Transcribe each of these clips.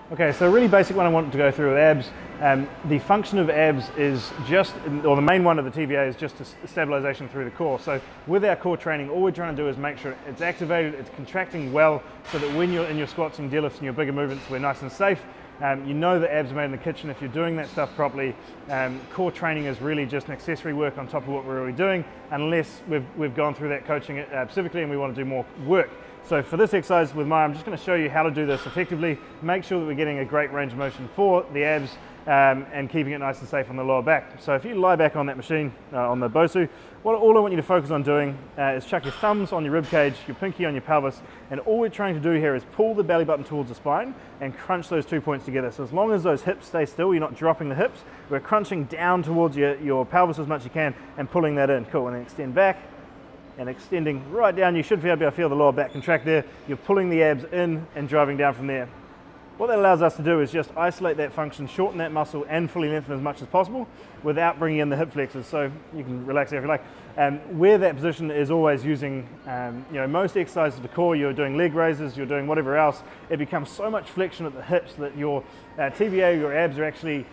Okay, so a really basic one I want to go through with abs. The function of abs is just, or the main one of the TVA is just stabilization through the core. So with our core training, all we're trying to do is make sure it's activated, it's contracting well, so that when you're in your squats and deadlifts and your bigger movements, we're nice and safe. You know that abs are made in the kitchen if you're doing that stuff properly. Core training is really just an accessory work on top of what we're already doing, unless we've gone through that coaching specifically and we want to do more work. So for this exercise with Maya, I'm just going to show you how to do this effectively, make sure that we're getting a great range of motion for the abs and keeping it nice and safe on the lower back. So if you lie back on that machine, on the BOSU, all I want you to focus on doing is chuck your thumbs on your rib cage, your pinky on your pelvis, and all we're trying to do here is pull the belly button towards the spine and crunch those 2 points together. So as long as those hips stay still, you're not dropping the hips, we're crunching down towards your pelvis as much as you can and pulling that in. Cool, and then extend back. And extending right down, you should be able to feel the lower back contract there. You're pulling the abs in and driving down from there. What that allows us to do is just isolate that function, shorten that muscle and fully lengthen as much as possible without bringing in the hip flexors. So you can relax there if you like. Where that position is always using, most exercises of the core, you're doing leg raises, you're doing whatever else, it becomes so much flexion at the hips that your TVA, your abs are actually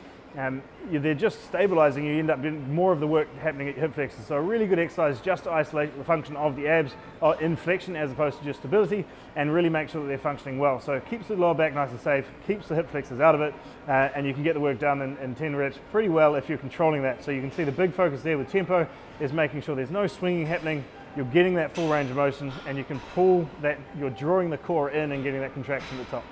they're just stabilizing. You end up doing more of the work happening at your hip flexors. So a really good exercise just to isolate the function of the abs in flexion as opposed to just stability, and really make sure that they're functioning well. So it keeps the lower back nice and safe, keeps the hip flexors out of it, and you can get the work done in 10 reps pretty well if you're controlling that. So you can see the big focus there with tempo is making sure there's no swinging happening, you're getting that full range of motion, and you can pull that, you're drawing the core in and getting that contraction at the top.